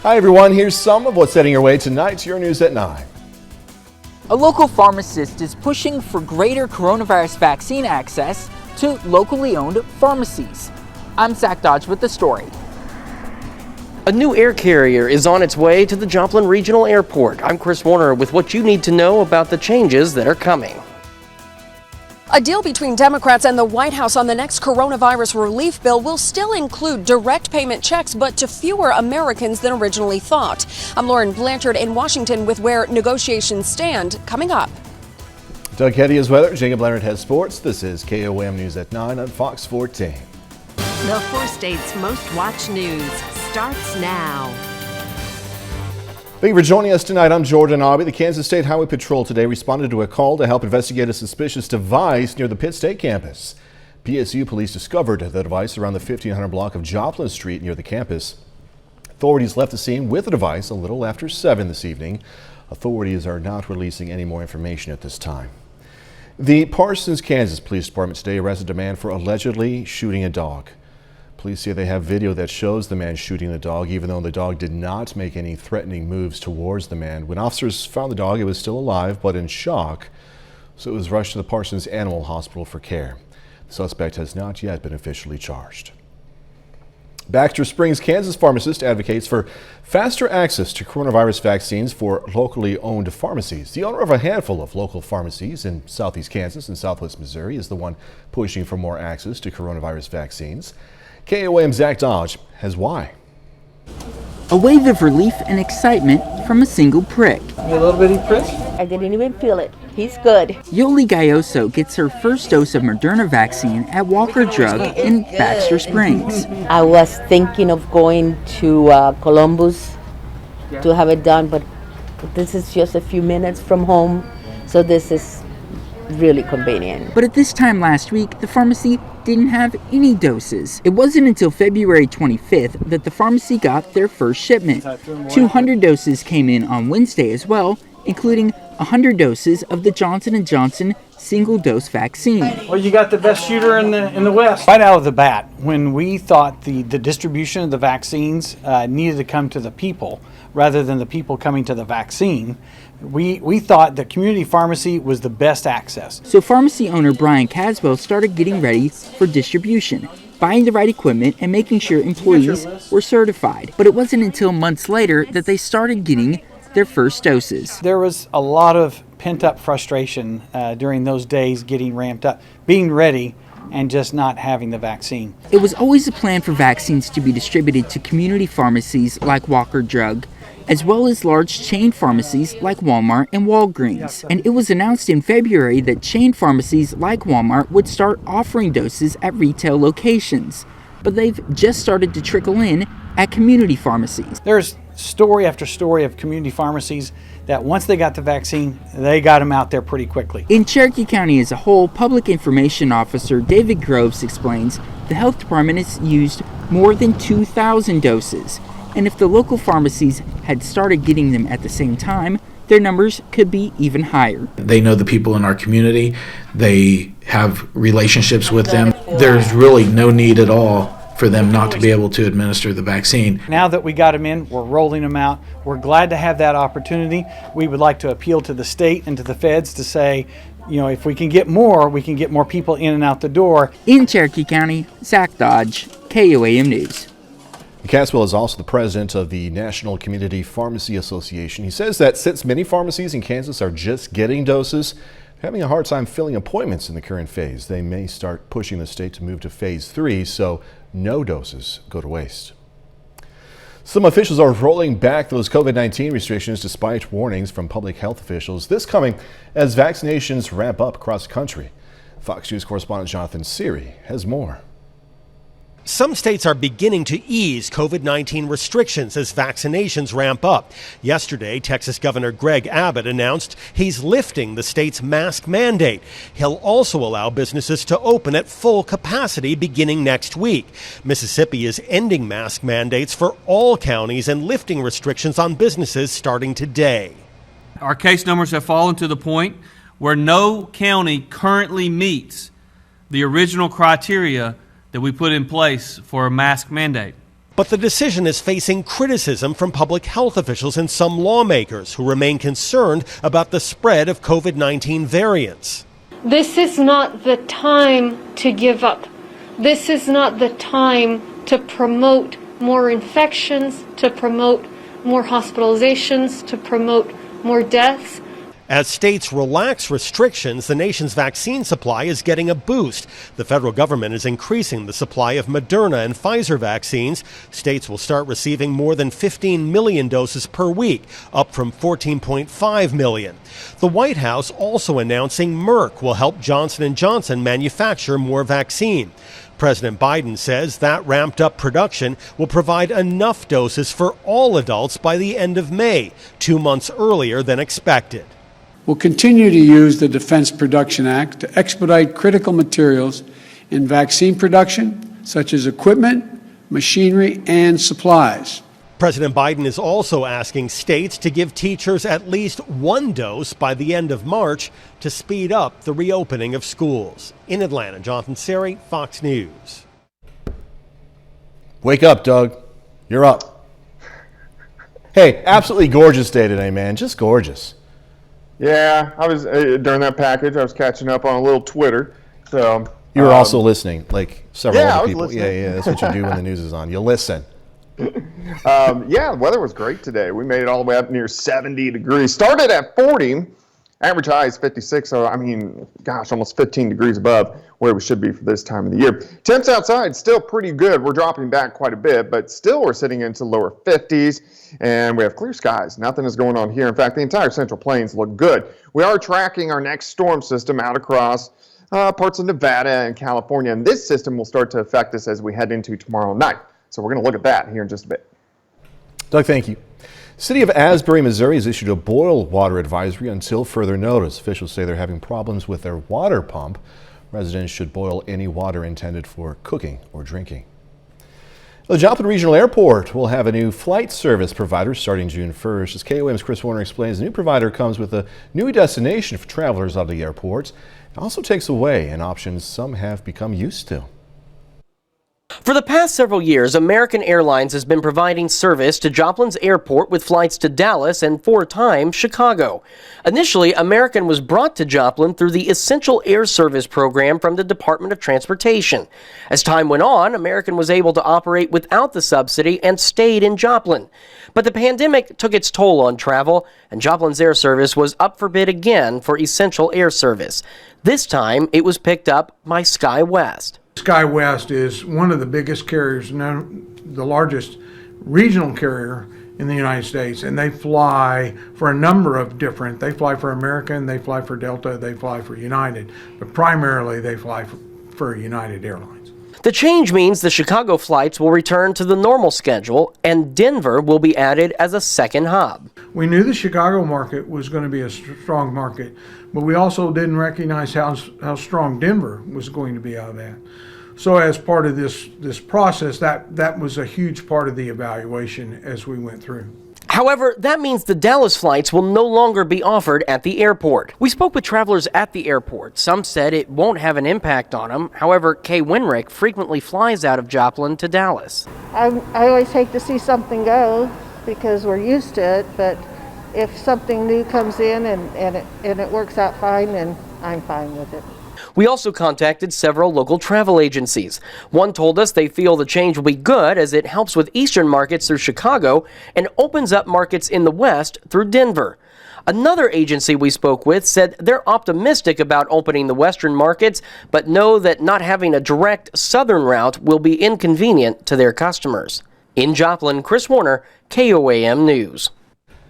Hi everyone, here's some of what's heading your way tonight. Your news at 9. A local pharmacist is pushing for greater coronavirus vaccine access to locally owned pharmacies. I'm Zach Dodge with the story. A new air carrier is on its way to the Joplin Regional Airport. I'm Chris Warner with what you need to know about the changes that are coming. A deal between Democrats and the White House on the next coronavirus relief bill will still include direct payment checks, but to fewer Americans than originally thought. I'm Lauren Blanchard in Washington with where negotiations stand coming up. Doug Heddy has weather. Jacob Leonard has sports. This is KOAM News at 9 on Fox 14. The 4 states' most watched news starts now. Thank you for joining us tonight. I'm Jordan Aubie. The Kansas State Highway Patrol today responded to a call to help investigate a suspicious device near the Pitt State campus. PSU police discovered the device around the 1500 block of Joplin Street near the campus. Authorities left the scene with the device a little after 7 this evening. Authorities are not releasing any more information at this time. The Parsons, Kansas Police Department today arrested a man for allegedly shooting a dog. Police say they have video that shows the man shooting the dog, even though the dog did not make any threatening moves towards the man. When officers found the dog, it was still alive but in shock, so it was rushed to the Parsons Animal Hospital for care. The suspect has not yet been officially charged. Baxter Springs, Kansas pharmacist advocates for faster access to coronavirus vaccines for locally owned pharmacies. The owner of a handful of local pharmacies in southeast Kansas and southwest Missouri is the one pushing for more access to coronavirus vaccines. KOAM Zach Dodge has why. A wave of relief and excitement from a single prick. A little bitty prick? I didn't even feel it. He's good. Yoli Gayoso gets her first dose of Moderna vaccine at Walker Drug in Baxter Springs. I was thinking of going to Columbus to have it done, but this is just a few minutes from home, so this is really convenient. But at this time last week, the pharmacy didn't have any doses. It wasn't until February 25th that the pharmacy got their first shipment. 200 doses came in on Wednesday as well, including 100 doses of the Johnson & Johnson single-dose vaccine. Well, you got the best shooter in the West. Right out of the bat, when we thought the distribution of the vaccines needed to come to the people rather than the people coming to the vaccine, we thought that community pharmacy was the best access. So pharmacy owner Brian Caswell started getting ready for distribution, buying the right equipment and making sure employees were certified. But it wasn't until months later that they started getting their first doses. There was a lot of pent-up frustration during those days, getting ramped up, being ready, and just not having the vaccine. It was always a plan for vaccines to be distributed to community pharmacies like Walker Drug, as well as large chain pharmacies like Walmart and Walgreens. And it was announced in February that chain pharmacies like Walmart would start offering doses at retail locations. But they've just started to trickle in at community pharmacies. There's story after story of community pharmacies that once they got the vaccine, they got them out there pretty quickly. In Cherokee County as a whole, Public Information Officer David Groves explains the health department has used more than 2,000 doses. And if the local pharmacies had started getting them at the same time, their numbers could be even higher. They know the people in our community. They have relationships with them. There's really no need at all for them not to be able to administer the vaccine. Now that we got them in, we're rolling them out. We're glad to have that opportunity. We would like to appeal to the state and to the feds to say, you know, if we can get more, we can get more people in and out the door. In Cherokee County, Zach Dodge, KOAM News. Caswell is also the president of the National Community Pharmacy Association. He says that since many pharmacies in Kansas are just getting doses, they're having a hard time filling appointments in the current phase. They may start pushing the state to move to phase 3, so no doses go to waste. Some officials are rolling back those COVID-19 restrictions despite warnings from public health officials. This coming as vaccinations ramp up across the country. Fox News correspondent Jonathan Seary has more. Some states are beginning to ease COVID-19 restrictions as vaccinations ramp up. Yesterday, Texas Governor Greg Abbott announced he's lifting the state's mask mandate. He'll also allow businesses to open at full capacity beginning next week. Mississippi is ending mask mandates for all counties and lifting restrictions on businesses starting today. Our case numbers have fallen to the point where no county currently meets the original criteria that we put in place for a mask mandate. But the decision is facing criticism from public health officials and some lawmakers who remain concerned about the spread of COVID-19 variants. This is not the time to give up. This is not the time to promote more infections, to promote more hospitalizations, to promote more deaths. As states relax restrictions, the nation's vaccine supply is getting a boost. The federal government is increasing the supply of Moderna and Pfizer vaccines. States will start receiving more than 15 million doses per week, up from 14.5 million. The White House also announcing Merck will help Johnson & Johnson manufacture more vaccine. President Biden says that ramped up production will provide enough doses for all adults by the end of May, 2 months earlier than expected. We'll continue to use the Defense Production Act to expedite critical materials in vaccine production, such as equipment, machinery, and supplies. President Biden is also asking states to give teachers at least one dose by the end of March to speed up the reopening of schools. In Atlanta, Jonathan Seri, Fox News. Wake up, Doug. You're up. Hey, absolutely gorgeous day today, man. Just gorgeous. Yeah, I was during that package. I was catching up on a little Twitter. So you were also listening, like several other people. Listening. Yeah, that's what you do when the news is on. You listen. Yeah, the weather was great today. We made it all the way up near 70 degrees. Started at 40, average high is 56. So I mean, gosh, almost 15 degrees above where we should be for this time of the year. Temps outside still pretty good. We're dropping back quite a bit, but still we're sitting into lower 50s, and we have clear skies. Nothing is going on here. In fact, the entire Central Plains look good. We are tracking our next storm system out across parts of Nevada and California, and this system will start to affect us as we head into tomorrow night. So we're going to look at that here in just a bit. Doug, thank you. City of Asbury, Missouri has issued a boil water advisory until further notice. Officials say they're having problems with their water pump. Residents should boil any water intended for cooking or drinking. The Joplin Regional Airport will have a new flight service provider starting June 1st. As KOAM's Chris Warner explains, the new provider comes with a new destination for travelers out of the airport. It also takes away an option some have become used to. For the past several years, American Airlines has been providing service to Joplin's airport with flights to Dallas and 4 times Chicago. Initially, American was brought to Joplin through the Essential Air Service program from the Department of Transportation. As time went on, American was able to operate without the subsidy and stayed in Joplin. But the pandemic took its toll on travel, and Joplin's air service was up for bid again for Essential Air Service. This time, it was picked up by SkyWest. SkyWest is one of the biggest carriers, the largest regional carrier in the United States, and they fly for a number of different, they fly for American, they fly for Delta, they fly for United, but primarily they fly for United Airlines. The change means the Chicago flights will return to the normal schedule, and Denver will be added as a second hub. We knew the Chicago market was going to be a strong market, but we also didn't recognize how strong Denver was going to be out of that. So as part of this process, that was a huge part of the evaluation as we went through. However, that means the Dallas flights will no longer be offered at the airport. We spoke with travelers at the airport. Some said it won't have an impact on them. However, Kay Winrick frequently flies out of Joplin to Dallas. I always hate to see something go because we're used to it, but if something new comes in and it works out fine, then I'm fine with it. We also contacted several local travel agencies. One told us they feel the change will be good as it helps with eastern markets through Chicago and opens up markets in the west through Denver. Another agency we spoke with said they're optimistic about opening the western markets, but know that not having a direct southern route will be inconvenient to their customers. In Joplin, Chris Warner, KOAM News.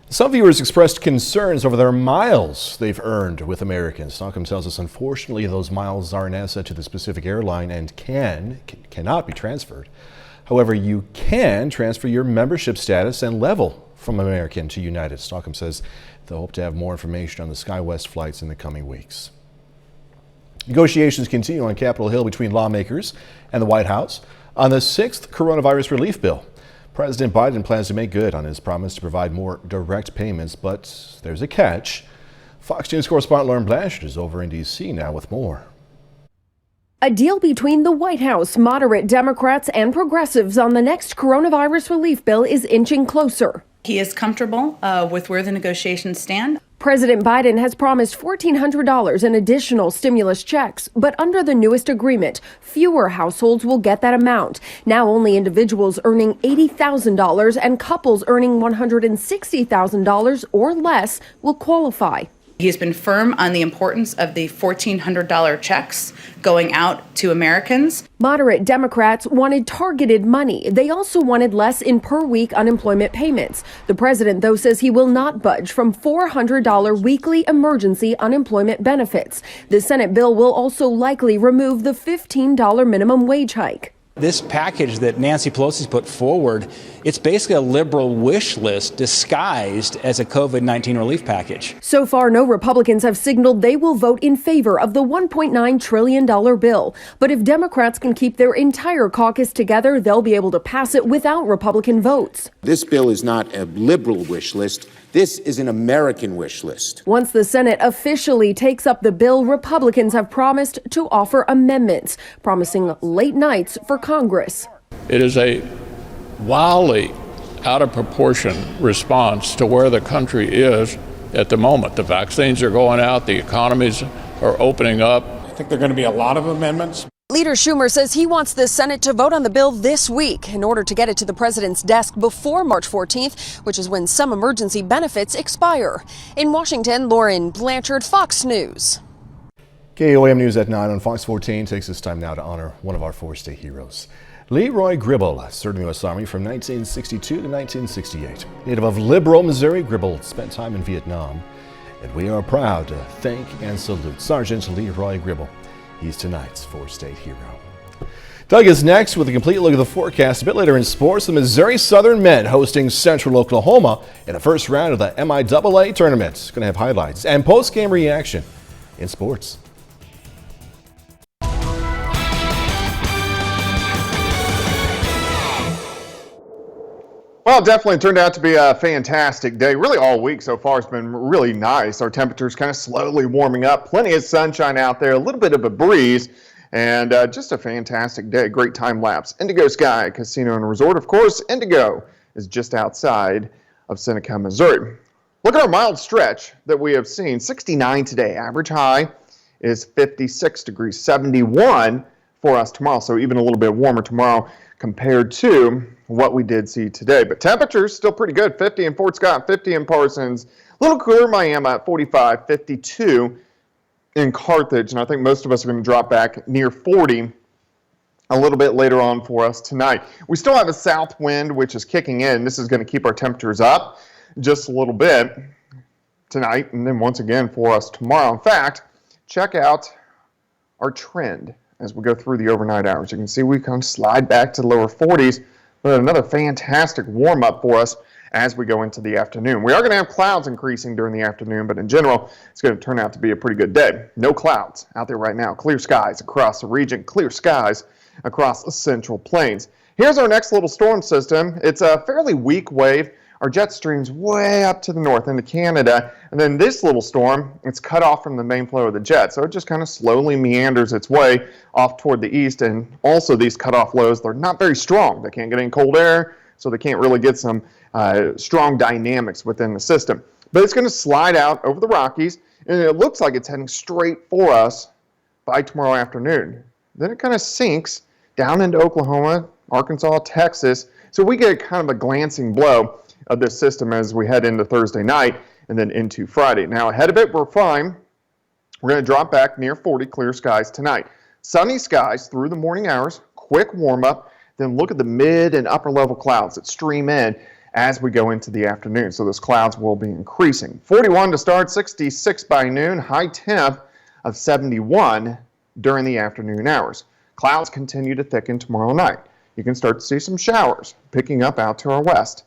Some viewers expressed concerns over their miles they've earned with American. Stockholm tells us, unfortunately, those miles are an asset to the specific airline and cannot be transferred. However, you can transfer your membership status and level from American to United. Stockholm says they'll hope to have more information on the SkyWest flights in the coming weeks. Negotiations continue on Capitol Hill between lawmakers and the White House on the 6th coronavirus relief bill. President Biden plans to make good on his promise to provide more direct payments, but there's a catch. Fox News correspondent Lauren Blanchard is over in D.C. now with more. A deal between the White House, moderate Democrats, and progressives on the next coronavirus relief bill is inching closer. He is comfortable with where the negotiations stand. President Biden has promised $1,400 in additional stimulus checks, but under the newest agreement, fewer households will get that amount. Now only individuals earning $80,000 and couples earning $160,000 or less will qualify. He has been firm on the importance of the $1,400 checks going out to Americans. Moderate Democrats wanted targeted money. They also wanted less in per-week unemployment payments. The president, though, says he will not budge from $400 weekly emergency unemployment benefits. The Senate bill will also likely remove the $15 minimum wage hike. This package that Nancy Pelosi's put forward, it's basically a liberal wish list disguised as a COVID-19 relief package. So far, no Republicans have signaled they will vote in favor of the $1.9 trillion bill. But if Democrats can keep their entire caucus together, they'll be able to pass it without Republican votes. This bill is not a liberal wish list. This is an American wish list. Once the Senate officially takes up the bill, Republicans have promised to offer amendments, promising late nights for Congress. It is a wildly out of proportion response to where the country is at the moment. The vaccines are going out, the economies are opening up. I think there are going to be a lot of amendments. Leader Schumer says he wants the Senate to vote on the bill this week in order to get it to the president's desk before March 14th, which is when some emergency benefits expire. In Washington, Lauren Blanchard, Fox News. KOAM News at 9 on Fox 14 takes this time now to honor one of our four state heroes. Leroy Gribble served in the U.S. Army from 1962 to 1968. Native of Liberal, Missouri, Gribble spent time in Vietnam, and we are proud to thank and salute Sergeant Leroy Gribble. He's tonight's four-state hero. Doug is next with a complete look at the forecast. A bit later in sports, the Missouri Southern men hosting Central Oklahoma in the first round of the MIAA tournament. Going to have highlights and post-game reaction in sports. Well, it definitely turned out to be a fantastic day. Really all week so far has been really nice. Our temperatures kind of slowly warming up. Plenty of sunshine out there, a little bit of a breeze, and just a fantastic day. Great time lapse. Indigo Sky Casino and Resort. Of course, Indigo is just outside of Seneca, Missouri. Look at our mild stretch that we have seen. 69 today. Average high is 56 degrees, 71 for us tomorrow. So even a little bit warmer tomorrow compared to what we did see today. But temperatures still pretty good. 50 in Fort Scott, 50 in Parsons. A little cooler in Miami at 45, 52 in Carthage. And I think most of us are going to drop back near 40 a little bit later on for us tonight. We still have a south wind, which is kicking in. This is going to keep our temperatures up just a little bit tonight and then once again for us tomorrow. In fact, check out our trend as we go through the overnight hours. You can see we kind of slide back to the lower 40s, but another fantastic warm up for us as we go into the afternoon. We are going to have clouds increasing during the afternoon, but in general, it's going to turn out to be a pretty good day. No clouds out there right now. Clear skies across the region, clear skies across the Central Plains. Here's our next little storm system. It's a fairly weak wave. Our jet stream's way up to the north into Canada, and then this little storm, it's cut off from the main flow of the jet, so it just kind of slowly meanders its way off toward the east. And also these cut-off lows, they're not very strong. They can't get any cold air, so they can't really get some strong dynamics within the system. But it's going to slide out over the Rockies, and it looks like it's heading straight for us by tomorrow afternoon. Then it kind of sinks down into Oklahoma, Arkansas, Texas, so we get kind of a glancing blow of this system as we head into Thursday night and then into Friday. Now ahead of it, we're fine. We're going to drop back near 40, clear skies tonight. Sunny skies through the morning hours, quick warm up, then look at the mid and upper level clouds that stream in as we go into the afternoon. So those clouds will be increasing. 41 to start, 66 by noon, high temp of 71 during the afternoon hours. Clouds continue to thicken tomorrow night. You can start to see some showers picking up out to our west.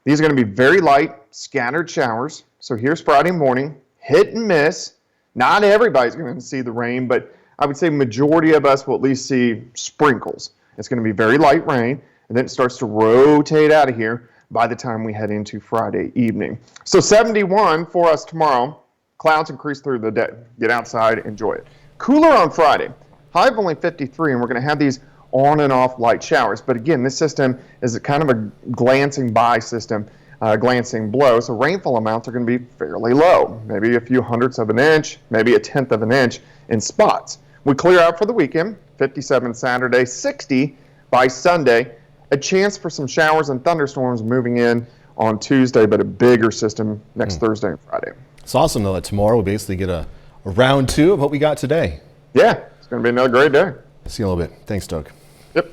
These are going to be very light, scattered showers. So here's Friday morning, hit and miss. Not everybody's going to see the rain, but I would say majority of us will at least see sprinkles. It's going to be very light rain, and then it starts to rotate out of here by the time we head into Friday evening. So 71 for us tomorrow. Clouds increase through the day. Get outside, enjoy it. Cooler on Friday. high of only 53, and we're going to have these on and off light showers. But again, this system is kind of a glancing by system, glancing blow. So rainfall amounts are going to be fairly low, maybe a few hundredths of an inch, maybe a tenth of an inch in spots. We clear out for the weekend, 57 Saturday, 60 by Sunday. A chance for some showers and thunderstorms moving in on Tuesday, but a bigger system next Thursday and Friday. It's awesome, though, that tomorrow we basically get a round two of what we got today. Yeah, it's going to be another great day. See you in a little bit. Thanks, Doug. Yep.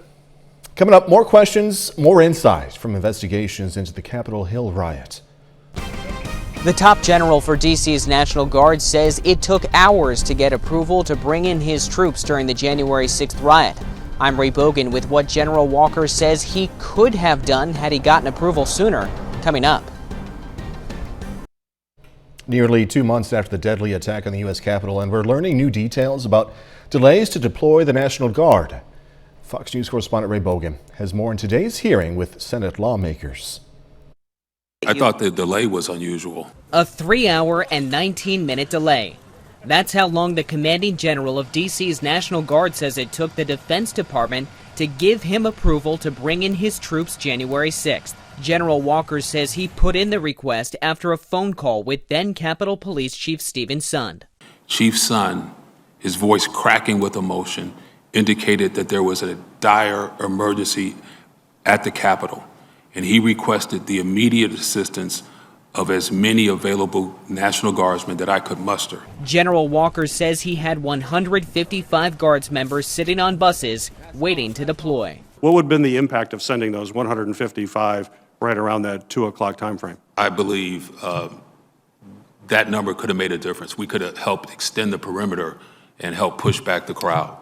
Coming up, more questions, more insight from investigations into the Capitol Hill riot. The top general for DC's National Guard says it took hours to get approval to bring in his troops during the January 6th riot. I'm Ray Bogan with what General Walker says he could have done had he gotten approval sooner. Coming up. Nearly 2 months after the deadly attack on the U.S. Capitol, and we're learning new details about delays to deploy the National Guard. Fox News correspondent Ray Bogan has more in today's hearing with Senate lawmakers. I thought the delay was unusual. A 3-hour and 19-minute delay. That's how long the commanding general of DC's National Guard says it took the Defense Department to give him approval to bring in his troops January 6th. General Walker says he put in the request after a phone call with then Capitol Police Chief Stephen Sund. Chief Sund, his voice cracking with emotion, indicated that there was a dire emergency at the Capitol, and he requested the immediate assistance of as many available National Guardsmen that I could muster. General Walker says he had 155 Guards members sitting on buses waiting to deploy. What would have been the impact of sending those 155 right around that 2 o'clock time frame? I believe that number could have made a difference. We could have helped extend the perimeter and help push back the crowd.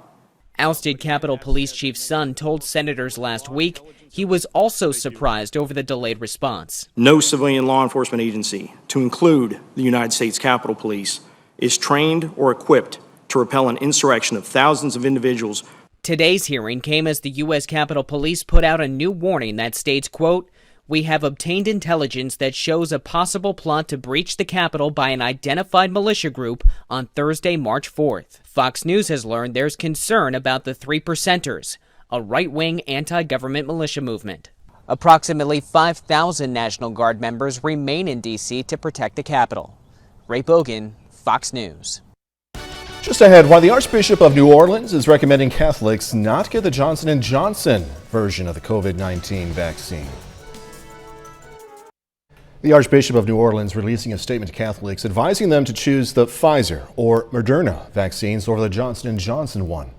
Ousted Capitol Police Chief Sund told senators last week he was also surprised over the delayed response. No civilian law enforcement agency, to include the United States Capitol Police, is trained or equipped to repel an insurrection of thousands of individuals. Today's hearing came as the U.S. Capitol Police put out a new warning that states, quote, "We have obtained intelligence that shows a possible plot to breach the Capitol by an identified militia group on Thursday, March 4th. Fox News has learned there's concern about the 3 Percenters, a right-wing anti-government militia movement. Approximately 5,000 National Guard members remain in D.C. to protect the Capitol. Ray Bogan, Fox News. Just ahead, why the Archbishop of New Orleans is recommending Catholics not get the Johnson & Johnson version of the COVID-19 vaccine. The Archbishop of New Orleans releasing a statement to Catholics advising them to choose the Pfizer or Moderna vaccines over the Johnson & Johnson one.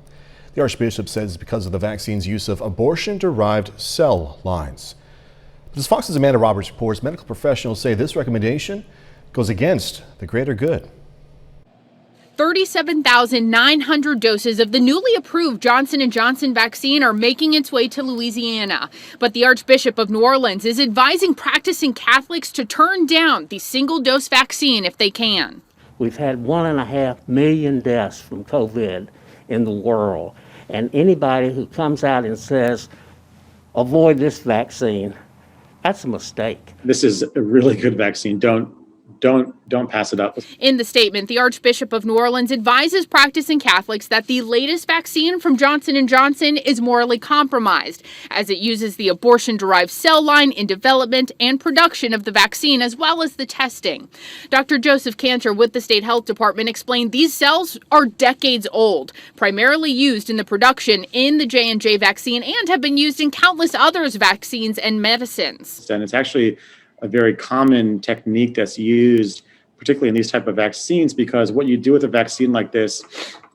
The Archbishop says because of the vaccine's use of abortion-derived cell lines. But as Fox's Amanda Roberts reports, medical professionals say this recommendation goes against the greater good. 37,900 doses of the newly approved Johnson & Johnson vaccine are making its way to Louisiana. But the Archbishop of New Orleans is advising practicing Catholics to turn down the single-dose vaccine if they can. We've had 1.5 million deaths from COVID in the world. And anybody who comes out and says, avoid this vaccine, that's a mistake. This is a really good vaccine. Don't pass it up. In the statement, the Archbishop of New Orleans advises practicing Catholics that the latest vaccine from Johnson & Johnson is morally compromised, as it uses the abortion-derived cell line in development and production of the vaccine, as well as the testing. Dr. Joseph Cantor with the State Health Department explained these cells are decades old, primarily used in the production in the J&J vaccine, and have been used in countless others vaccines and medicines. And it's actually a very common technique that's used, particularly in these type of vaccines, because what you do with a vaccine like this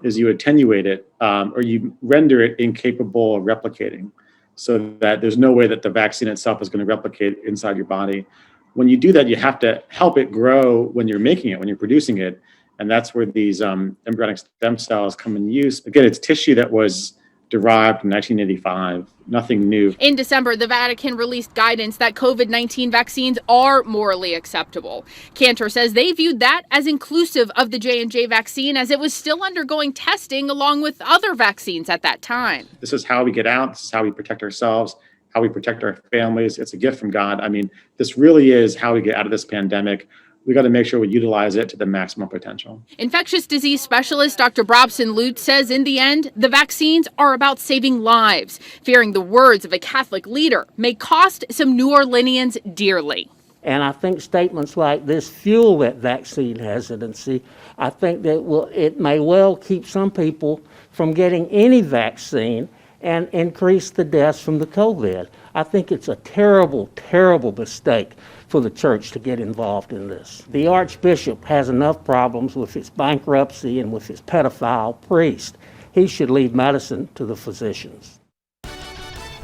is you attenuate it or you render it incapable of replicating so that there's no way that the vaccine itself is going to replicate inside your body. When you do that, you have to help it grow when you're making it, when you're producing it. And that's where these embryonic stem cells come in use. Again, it's tissue that was derived in 1985, nothing new. In December, the Vatican released guidance that COVID-19 vaccines are morally acceptable. Cantor says they viewed that as inclusive of the J&J vaccine as it was still undergoing testing along with other vaccines at that time. This is how we get out. This is how we protect ourselves, how we protect our families. It's a gift from God. I mean, this really is how we get out of this pandemic. we got to make sure we utilize it to the maximum potential. Infectious disease specialist Dr. Brobson Lute says in the end, the vaccines are about saving lives, fearing the words of a Catholic leader may cost some New Orleanians dearly. And I think statements like this fuel that vaccine hesitancy. I think that it may well keep some people from getting any vaccine and increase the deaths from the COVID. I think it's a terrible, terrible mistake for the church to get involved in this. The Archbishop has enough problems with his bankruptcy and with his pedophile priest. He should leave medicine to the physicians.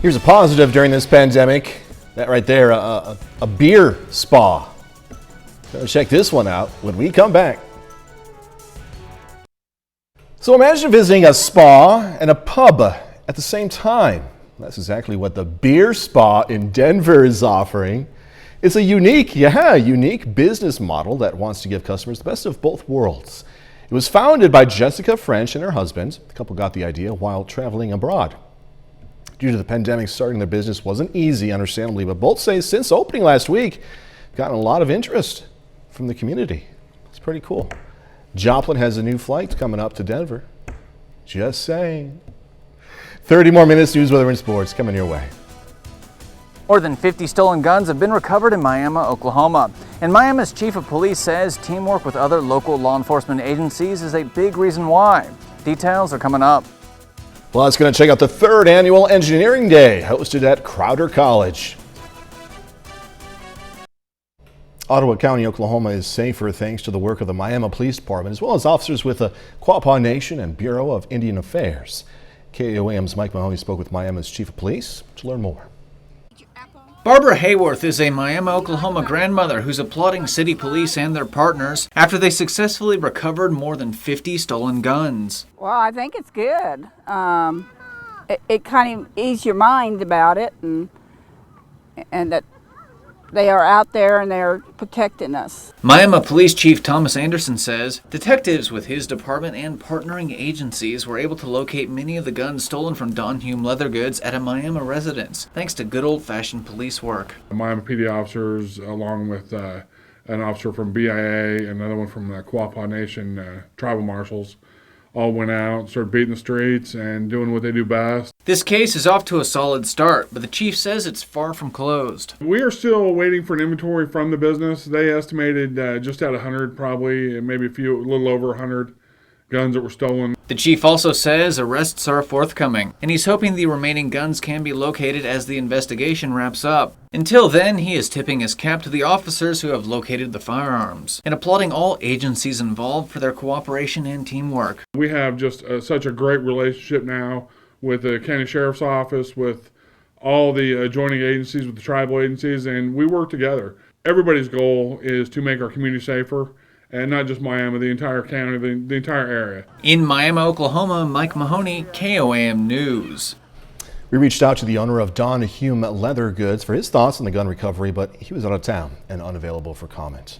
Here's a positive during this pandemic. That right there, a beer spa. So check this one out when we come back. So imagine visiting a spa and a pub at the same time. That's exactly what the beer spa in Denver is offering. It's a unique business model that wants to give customers the best of both worlds. It was founded by Jessica French and her husband. The couple got the idea while traveling abroad. Due to the pandemic, starting their business wasn't easy, understandably, but both say since opening last week, gotten a lot of interest from the community. It's pretty cool. Joplin has a new flight coming up to Denver. Just saying. 30 more minutes, news, weather, and sports coming your way. More than 50 stolen guns have been recovered in Miami, Oklahoma. And Miami's chief of police says teamwork with other local law enforcement agencies is a big reason why. Details are coming up. Well, it's going to check out the 3rd annual Engineering Day, hosted at Crowder College. Ottawa County, Oklahoma is safer thanks to the work of the Miami Police Department, as well as officers with the Quapaw Nation and Bureau of Indian Affairs. KOAM's Mike Mahoney spoke with Miami's chief of police to learn more. Barbara Hayworth is a Miami, Oklahoma grandmother who's applauding city police and their partners after they successfully recovered more than 50 stolen guns. Well, I think it's good. It kind of eases your mind about it, and that they are out there and they're protecting us. Miami Police Chief Thomas Anderson says detectives with his department and partnering agencies were able to locate many of the guns stolen from Don Hume Leather Goods at a Miami residence, thanks to good old-fashioned police work. Miami PD officers, along with an officer from BIA, another one from the Quapaw Nation tribal marshals, all went out, started beating the streets and doing what they do best. This case is off to a solid start, but the chief says it's far from closed. We are still waiting for an inventory from the business. They estimated just at 100, probably, maybe a little over 100 guns that were stolen. The chief also says arrests are forthcoming, and he's hoping the remaining guns can be located as the investigation wraps up. Until then, he is tipping his cap to the officers who have located the firearms, and applauding all agencies involved for their cooperation and teamwork. We have just such a great relationship now with the county sheriff's office, with all the adjoining agencies, with the tribal agencies, and we work together. Everybody's goal is to make our community safer. And not just Miami, the entire county, the entire area. In Miami, Oklahoma, Mike Mahoney, KOAM News. We reached out to the owner of Don Hume Leather Goods for his thoughts on the gun recovery, but he was out of town and unavailable for comment.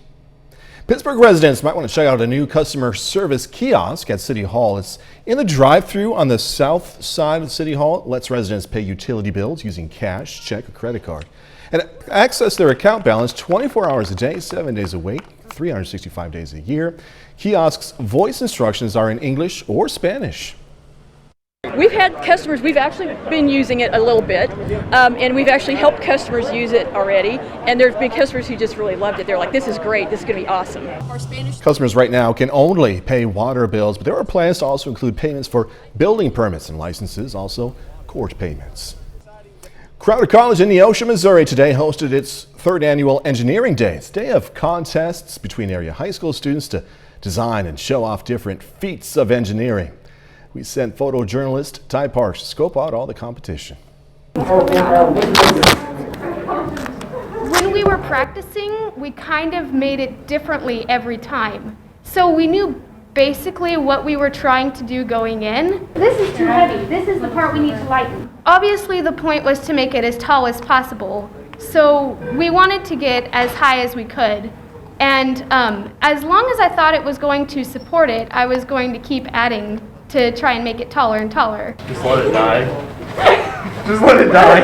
Pittsburgh residents might want to check out a new customer service kiosk at City Hall. It's in the drive-thru on the south side of City Hall. It lets residents pay utility bills using cash, check, or credit card, and access their account balance 24 hours a day, 7 days a week, 365 days a year. Kiosks' voice instructions are in English or Spanish. We've had customers, we've actually been using it a little bit, and we've actually helped customers use it already, and there's been customers who just really loved it. They're like, this is great, this is going to be awesome. Customers right now can only pay water bills, but there are plans to also include payments for building permits and licenses, also court payments. Crowder College in Neosho, Missouri today hosted its 3rd annual Engineering Day. It's a day of contests between area high school students to design and show off different feats of engineering. We sent photojournalist Ty Parks to scope out all the competition. When we were practicing, we kind of made it differently every time. So we knew basically what we were trying to do going in. This is too heavy. This is the part we need to lighten. Obviously, the point was to make it as tall as possible. So we wanted to get as high as we could. And as long as I thought it was going to support it, I was going to keep adding to try and make it taller and taller. Just let it die. Just let it die.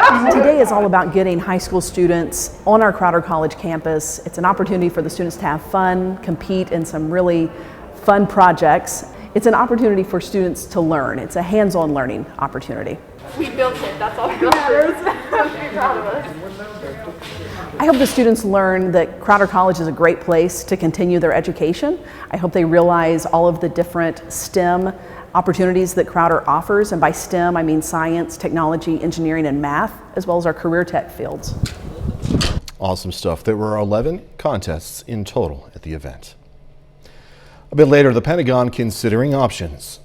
Today is all about getting high school students on our Crowder College campus. It's an opportunity for the students to have fun, compete in some really fun projects. It's an opportunity for students to learn. It's a hands-on learning opportunity. We built it, that's all that matters. Be proud of us. I hope the students learn that Crowder College is a great place to continue their education. I hope they realize all of the different STEM opportunities that Crowder offers, and by STEM I mean science, technology, engineering, and math, as well as our career tech fields. Awesome stuff. There were 11 contests in total at the event. A bit later, the Pentagon considering options.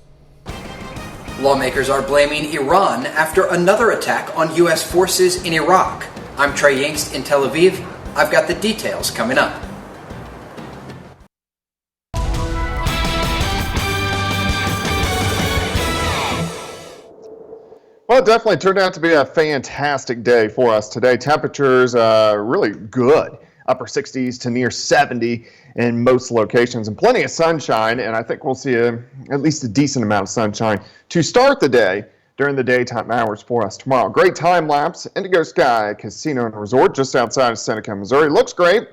Lawmakers are blaming Iran after another attack on U.S. forces in Iraq. I'm Trey Yingst in Tel Aviv. I've got the details coming up. Well, it definitely turned out to be a fantastic day for us today. Temperatures really good, upper 60s to near 70 in most locations, and plenty of sunshine. And I think we'll see at least a decent amount of sunshine to start the day during the daytime hours for us tomorrow. Great time lapse, Indigo Sky Casino and Resort just outside of Seneca, Missouri. Looks great.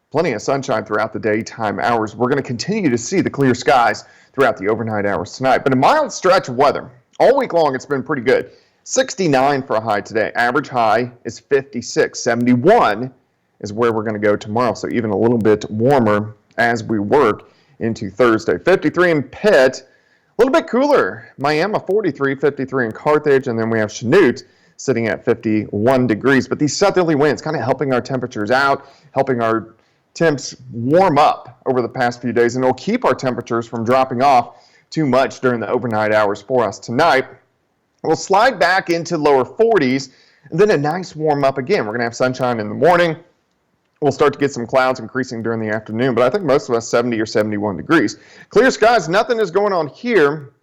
Plenty of sunshine throughout the daytime hours. We're going to continue to see the clear skies throughout the overnight hours tonight, but a mild stretch of weather. All week long, it's been pretty good. 69 for a high today. Average high is 56. 71 is where we're going to go tomorrow, so even a little bit warmer as we work into Thursday. 53 in Pitt, a little bit cooler. Miami 43, 53 in Carthage, and then we have Chanute sitting at 51 degrees. But these southerly winds kind of helping our temperatures out, helping our temps warm up over the past few days, and it'll keep our temperatures from dropping off too much during the overnight hours for us tonight. We'll slide back into lower 40s, and then a nice warm up again. We're going to have sunshine in the morning. We'll start to get some clouds increasing during the afternoon, but I think most of us 70 or 71 degrees. Clear skies, nothing is going on here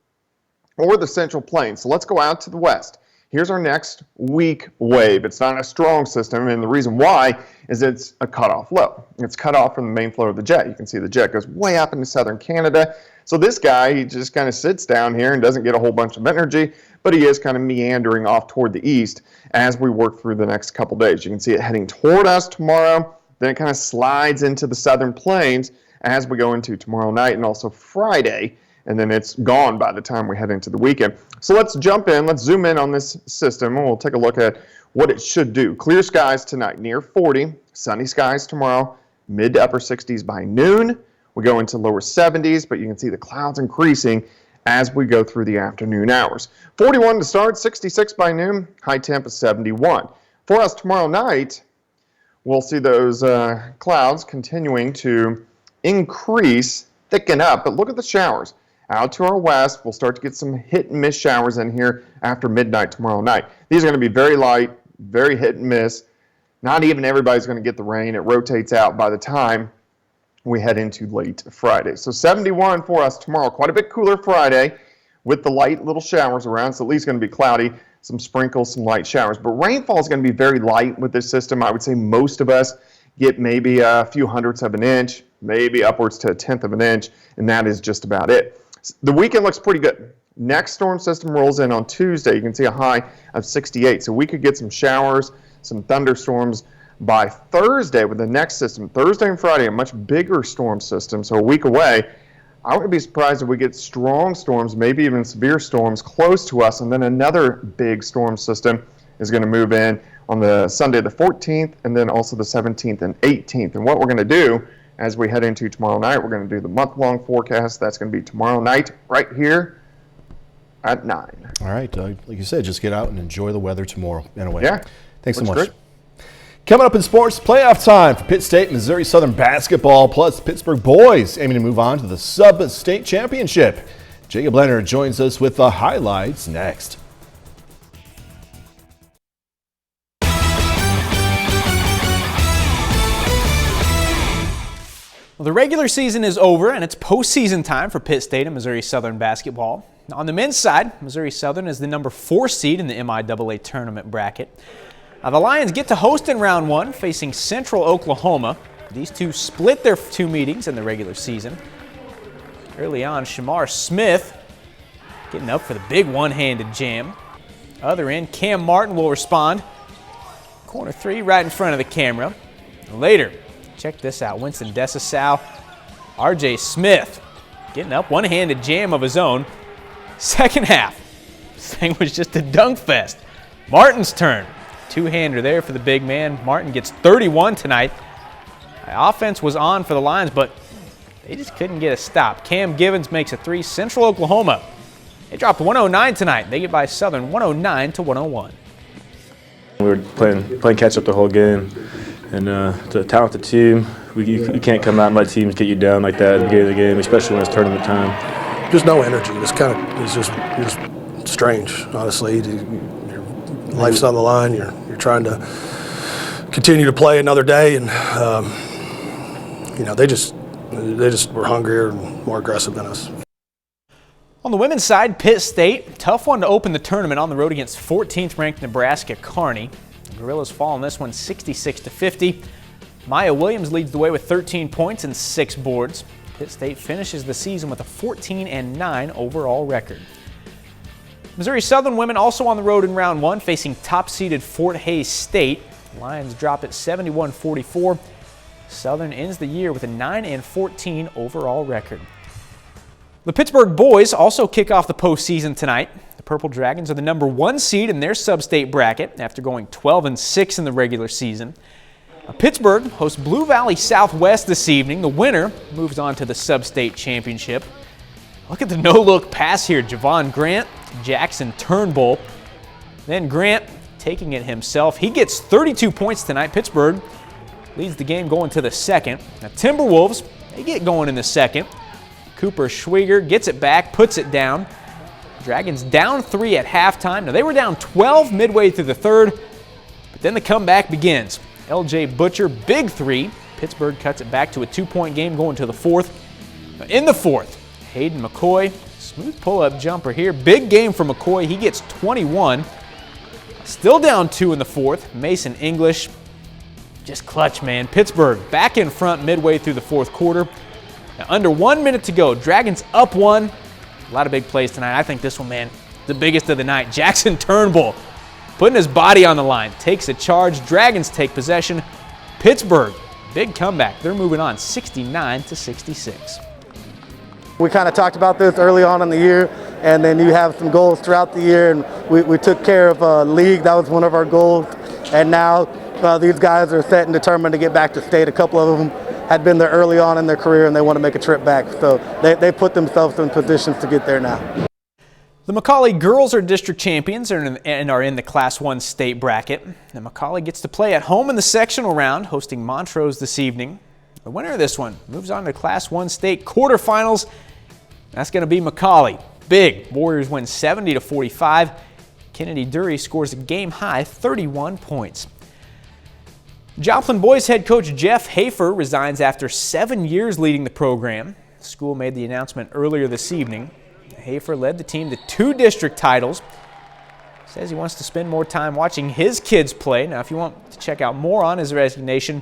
or the Central Plains. So let's go out to the west. Here's our next weak wave. It's not a strong system, and the reason why is it's a cutoff low. It's cut off from the main flow of the jet. You can see the jet goes way up into southern Canada. So this guy, he just kind of sits down here and doesn't get a whole bunch of energy, but he is kind of meandering off toward the east as we work through the next couple days. You can see it heading toward us tomorrow, then it kind of slides into the southern plains as we go into tomorrow night and also Friday, and then it's gone by the time we head into the weekend. So let's jump in, let's zoom in on this system, and we'll take a look at what it should do. Clear skies tonight, near 40, sunny skies tomorrow, mid to upper 60s by noon. We go into lower 70s, but you can see the clouds increasing as we go through the afternoon hours. 41 to start, 66 by noon, high temp is 71. For us tomorrow night, we'll see those clouds continuing to increase, thicken up, but look at the showers. Out to our west, we'll start to get some hit and miss showers in here after midnight tomorrow night. These are going to be very light, very hit and miss. Not even everybody's going to get the rain. It rotates out by the time we head into late Friday. So 71 for us tomorrow. Quite a bit cooler Friday with the light little showers around. So at least going to be cloudy, some sprinkles, some light showers. But rainfall is going to be very light with this system. I would say most of us get maybe a few hundredths of an inch, maybe upwards to a tenth of an inch, and that is just about it. The weekend looks pretty good. Next storm system rolls in on Tuesday. You can see a high of 68. So we could get some showers, some thunderstorms by Thursday with the next system. Thursday and Friday, a much bigger storm system, so a week away. I wouldn't be surprised if we get strong storms, maybe even severe storms close to us, and then another big storm system is going to move in on the Sunday the 14th, and then also the 17th and 18th. And what we're going to do as we head into tomorrow night, we're going to do the month-long forecast. That's going to be tomorrow night right here at 9. All right, like you said, just get out and enjoy the weather tomorrow. Anyway, yeah, thanks so much. Great. Coming up in sports, playoff time for Pitt State, Missouri Southern basketball, plus Pittsburgh boys aiming to move on to the Sub-State Championship. Jacob Leonard joins us with the highlights next. Well, the regular season is over, and it's postseason time for Pitt State and Missouri Southern basketball. On the men's side, Missouri Southern is the number 4 seed in the MIAA tournament bracket. Now, the Lions get to host in round 1, facing Central Oklahoma. These two split their 2 meetings in the regular season. Early on, Shamar Smith getting up for the big one-handed jam. Other end, Cam Martin will respond. Corner 3 right in front of the camera. Later, check this out. Winston Desasau, R.J. Smith getting up, one-handed jam of his own. Second half, this thing was just a dunk fest. Martin's turn. Two-hander there for the big man. Martin gets 31 tonight. The offense was on for the Lions, but they just couldn't get a stop. Cam Givens makes a 3. Central Oklahoma, they dropped 109 tonight. They get by Southern 109-101. We were playing catch-up the whole game, and the talented team, you can't come out and let teams get you down like that at the beginning of the game, especially when it's tournament time. Just no energy. It's just strange, honestly. Your life's on the line. You're trying to continue to play another day, and they just were hungrier and more aggressive than us. On the women's side, Pitt State, tough one to open the tournament on the road against 14th ranked Nebraska Kearney. The Gorillas fall in this one 66-50. Maya Williams leads the way with 13 points and 6 boards. Pitt State finishes the season with a 14-9 overall record. Missouri Southern women also on the road in round 1, facing top-seeded Fort Hays State. Lions drop it 71-44. Southern ends the year with a 9-14 overall record. The Pittsburgh boys also kick off the postseason tonight. The Purple Dragons are the number 1 seed in their sub-state bracket after going 12-6 in the regular season. Pittsburgh hosts Blue Valley Southwest this evening. The winner moves on to the sub-state championship. Look at the no-look pass here. Javon Grant, Jackson Turnbull. Then Grant taking it himself. He gets 32 points tonight. Pittsburgh leads the game going to the second. Now Timberwolves, they get going in the second. Cooper Schwieger gets it back, puts it down. Dragons down 3 at halftime. Now they were down 12 midway through the third, but then the comeback begins. L.J. Butcher, big 3. Pittsburgh cuts it back to a 2-point game going to the fourth. Now in the fourth, Hayden McCoy, smooth pull-up jumper here. Big game for McCoy. He gets 21. Still down 2 in the fourth. Mason English, just clutch, man. Pittsburgh back in front midway through the fourth quarter. Now, under 1 minute to go, Dragons up 1. A lot of big plays tonight. I think this one, man, the biggest of the night. Jackson Turnbull putting his body on the line, takes a charge. Dragons take possession. Pittsburgh, big comeback. They're moving on 69-66. We kind of talked about this early on in the year, and then you have some goals throughout the year, and we took care of league. That was one of our goals, and now these guys are set and determined to get back to state. A couple of them had been there early on in their career, and they want to make a trip back. So they put themselves in positions to get there now. The McCallie girls are district champions and are in the Class 1 state bracket. And McCallie gets to play at home in the sectional round, hosting Montrose this evening. The winner of this one moves on to Class 1 state quarterfinals. That's going to be McCallie. Big. Warriors win 70-45. Kennedy Dury scores a game-high 31 points. Joplin boys head coach Jeff Hafer resigns after 7 years leading the program. The school made the announcement earlier this evening. Hafer led the team to 2 district titles. Says he wants to spend more time watching his kids play. Now, if you want to check out more on his resignation,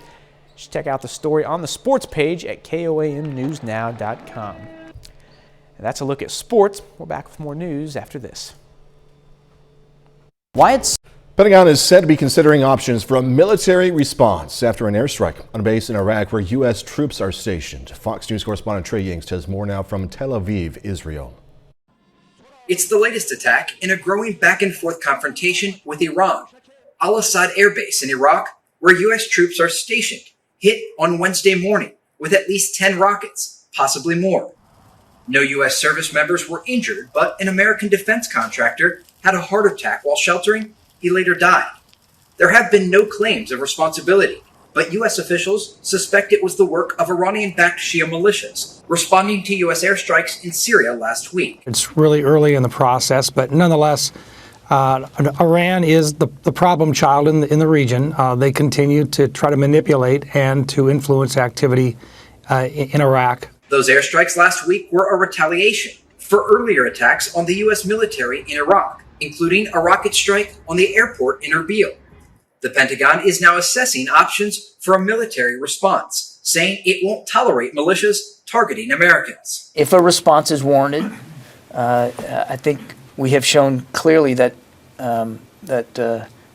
just check out the story on the sports page at KOAMnewsnow.com. And that's a look at sports. We're back with more news after this. Pentagon is said to be considering options for a military response after an airstrike on a base in Iraq where U.S. troops are stationed. Fox News correspondent Trey Yingst has more now from Tel Aviv, Israel. It's the latest attack in a growing back-and-forth confrontation with Iran. Al-Assad Air Base in Iraq, where U.S. troops are stationed, hit on Wednesday morning with at least 10 rockets, possibly more. No U.S. service members were injured, but an American defense contractor had a heart attack while sheltering. He later died. There have been no claims of responsibility, but U.S. officials suspect it was the work of Iranian-backed Shia militias responding to U.S. airstrikes in Syria last week. It's really early in the process, but nonetheless, Iran is the problem child in the region. They continue to try to manipulate and to influence activity in Iraq. Those airstrikes last week were a retaliation for earlier attacks on the U.S. military in Iraq, including a rocket strike on the airport in Erbil. The Pentagon is now assessing options for a military response, saying it won't tolerate militias targeting Americans. If a response is warranted, I think we have shown clearly that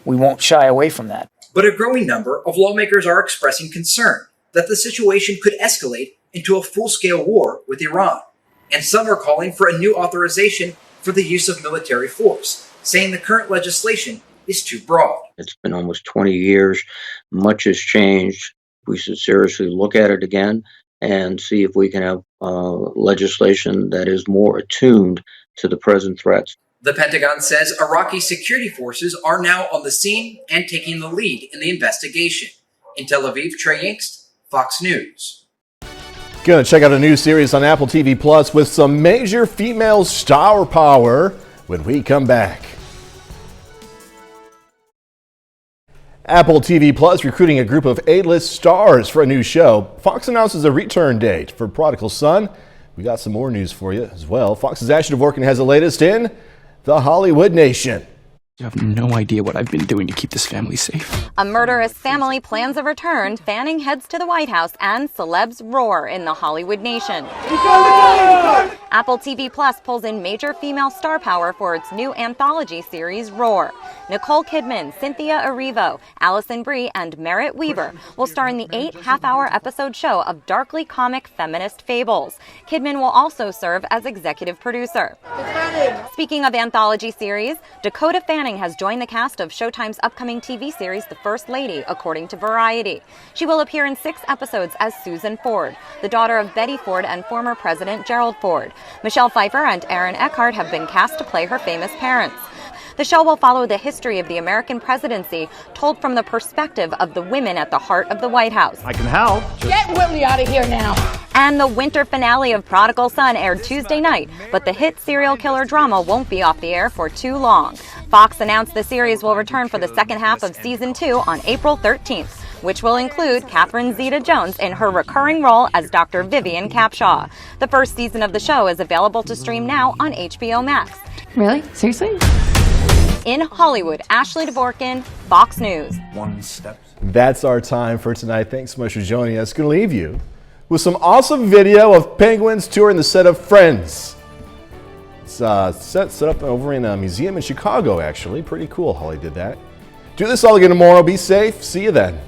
we won't shy away from that. But a growing number of lawmakers are expressing concern that the situation could escalate into a full-scale war with Iran. And some are calling for a new authorization for the use of military force, saying the current legislation is too broad. It's been almost 20 years. Much has changed. We should seriously look at it again and see if we can have legislation that is more attuned to the present threats. The Pentagon says Iraqi security forces are now on the scene and taking the lead in the investigation. In Tel Aviv, Trey Yingst, Fox News. Gonna check out a new series on Apple TV Plus with some major female star power when we come back. Apple TV Plus recruiting a group of A-list stars for a new show. Fox announces a return date for Prodigal Son. We got some more news for you as well. Fox's Ashley Dvorkin has the latest in the Hollywood Nation. You have no idea what I've been doing to keep this family safe. A murderous family plans a return, Fanning heads to the White House, and celebs roar in the Hollywood Nation. Apple TV Plus pulls in major female star power for its new anthology series, Roar. Nicole Kidman, Cynthia Erivo, Allison Brie, and Merritt Weaver will star in the 8 half-hour episode show of darkly comic feminist fables. Kidman will also serve as executive producer. Speaking of anthology series, Dakota Fanning has joined the cast of Showtime's upcoming TV series, The First Lady, according to Variety. She will appear in 6 episodes as Susan Ford, the daughter of Betty Ford and former President Gerald Ford. Michelle Pfeiffer and Aaron Eckhart have been cast to play her famous parents. The show will follow the history of the American presidency, told from the perspective of the women at the heart of the White House. I can help. Get Willie out of here now. And the winter finale of Prodigal Son aired Tuesday night, but the hit serial killer drama won't be off the air for too long. Fox announced the series will return for the second half of season 2 on April 13th. Which will include Catherine Zeta-Jones in her recurring role as Dr. Vivian Capshaw. The first season of the show is available to stream now on HBO Max. Really? Seriously? In Hollywood, Ashley Dvorkin, Fox News. One step. That's our time for tonight. Thanks so much for joining us. Going to leave you with some awesome video of penguins touring the set of Friends. It's set up over in a museum in Chicago, actually. Pretty cool how they did that. Do this all again tomorrow. Be safe. See you then.